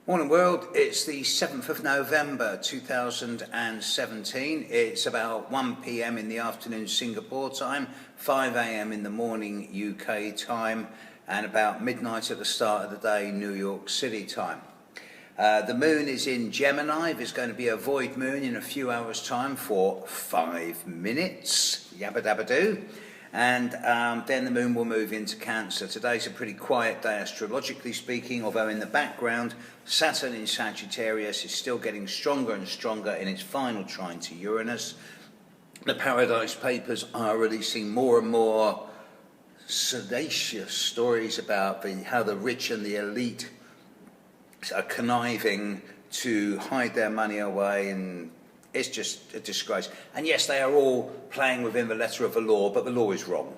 Morning world, it's the 7th of November 2017. It's about 1 p.m. in the afternoon Singapore time, 5 a.m. in the morning UK time, and about midnight at the start of the day New York City time. The moon is in Gemini. There's going to be a void moon in a few hours time for 5 minutes, yabba dabba doo. And then the moon will move into Cancer. Today's a pretty quiet day astrologically speaking, although in the background Saturn in Sagittarius is still getting stronger and stronger in its final trine to Uranus. The Paradise Papers are releasing more and more salacious stories about how the rich and the elite are conniving to hide their money away, and it's just a disgrace. And yes, they are all playing within the letter of the law, but the law is wrong.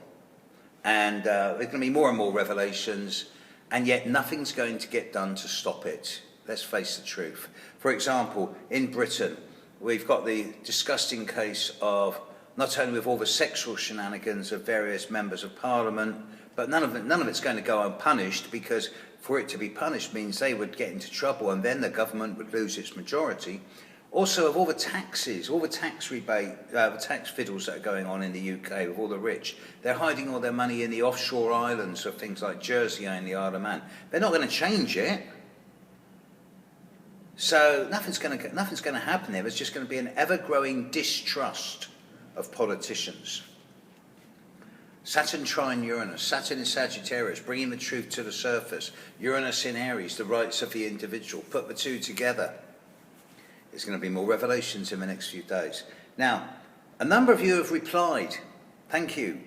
And there's going to be more and more revelations, and yet nothing's going to get done to stop it. Let's face the truth. For example, in Britain, we've got the disgusting case of not only with all the sexual shenanigans of various members of Parliament, but none of it's going to go unpunished, because for it to be punished means they would get into trouble and then the government would lose its majority. Also, of all the taxes, all the tax rebate, the tax fiddles that are going on in the UK with all the rich, they're hiding all their money in the offshore islands of things like Jersey and the Isle of Man. They're not going to change it. So nothing's going to happen there. There's just going to be an ever-growing distrust of politicians. Saturn trine Uranus, Saturn in Sagittarius, bringing the truth to the surface. Uranus in Aries, the rights of the individual. Put the two together. There's going to be more revelations in the next few days. Now, a number of you have replied, thank you,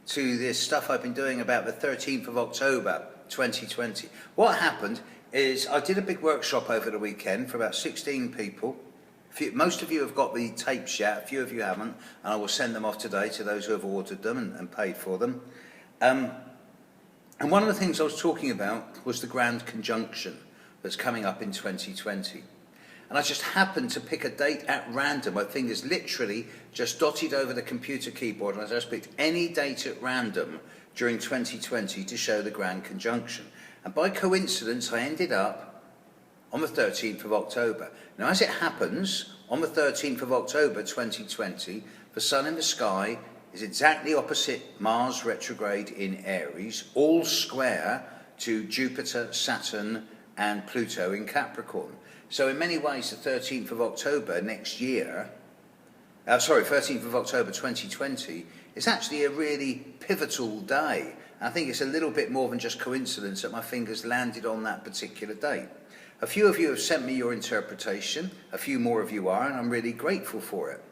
to this stuff I've been doing about the 13th of October 2020. What happened is I did a big workshop over the weekend for about 16 people. Most of you have got the tapes yet, a few of you haven't, and I will send them off today to those who have ordered them and paid for them. And one of the things I was talking about was the Grand Conjunction that's coming up in 2020. And I just happened to pick a date at random. My fingers literally just dotted over the computer keyboard, and I just picked any date at random during 2020 to show the Grand Conjunction. And by coincidence, I ended up on the 13th of October. Now, as it happens, on the 13th of October 2020, the sun in the sky is exactly opposite Mars retrograde in Aries, all square to Jupiter, Saturn, and Pluto in Capricorn. So in many ways, the 13th of October next year, 13th of October 2020, is actually a really pivotal day. I think it's a little bit more than just coincidence that my fingers landed on that particular date. A few of you have sent me your interpretation, a few more of you are, and I'm really grateful for it.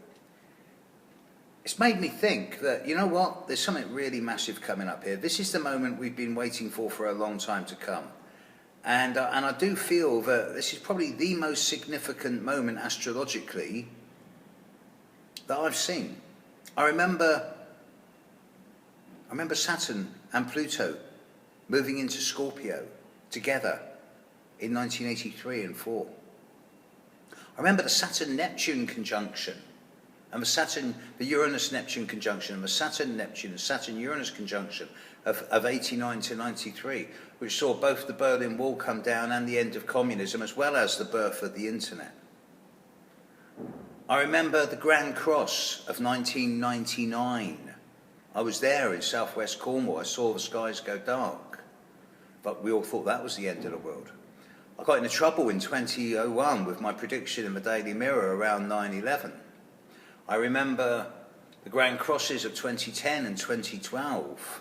It's made me think that, you know what, there's something really massive coming up here. This is the moment we've been waiting for a long time to come. And I do feel that this is probably the most significant moment astrologically that I've seen. I remember Saturn and Pluto moving into Scorpio together in 1983 and 4. I remember the Saturn-Neptune conjunction, and the Uranus-Neptune conjunction, and the Saturn-Neptune and Saturn-Uranus conjunction of 89 to 93, which saw both the Berlin Wall come down and the end of communism, as well as the birth of the internet. I remember the Grand Cross of 1999. I was there in southwest Cornwall. I saw the skies go dark, but we all thought that was the end of the world. I got into trouble in 2001 with my prediction in the Daily Mirror around 9/11. I remember the Grand Crosses of 2010 and 2012.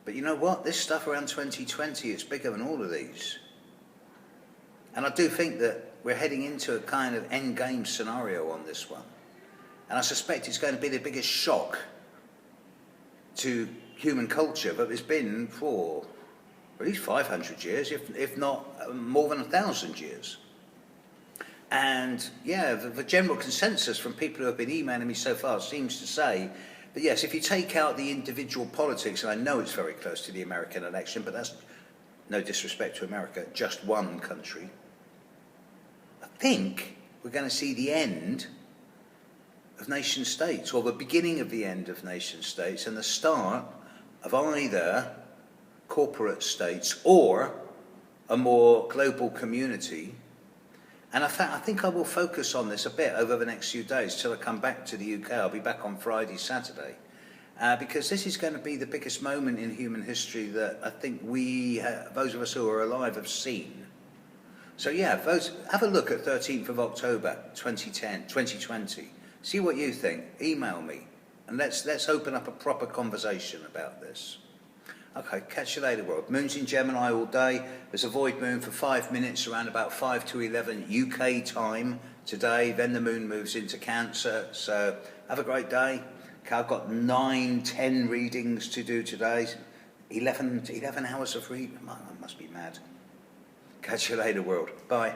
But you know what? This stuff around 2020 is bigger than all of these. And I do think that we're heading into a kind of endgame scenario on this one. And I suspect it's going to be the biggest shock to human culture that there's been for at least 500 years, if not more than 1,000 years. And yeah, the general consensus from people who have been emailing me so far seems to say that yes, if you take out the individual politics, and I know it's very close to the American election, but that's no disrespect to America, just one country, I think we're going to see the end of nation states, or the beginning of the end of nation states, and the start of either corporate states or a more global community. And I think I will focus on this a bit over the next few days till I come back to the UK. I'll be back on Friday, Saturday, because this is going to be the biggest moment in human history that I think those of us who are alive, have seen. So yeah, have a look at 13th of October 2020. See what you think. Email me, and let's open up a proper conversation about this. Okay, catch you later, world. Moon's in Gemini all day. There's a void moon for 5 minutes, around about 5 to 11 UK time today. Then the moon moves into Cancer. So have a great day. Okay, I've got 9-10 readings to do today. 11 hours of reading. I must be mad. Catch you later, world. Bye.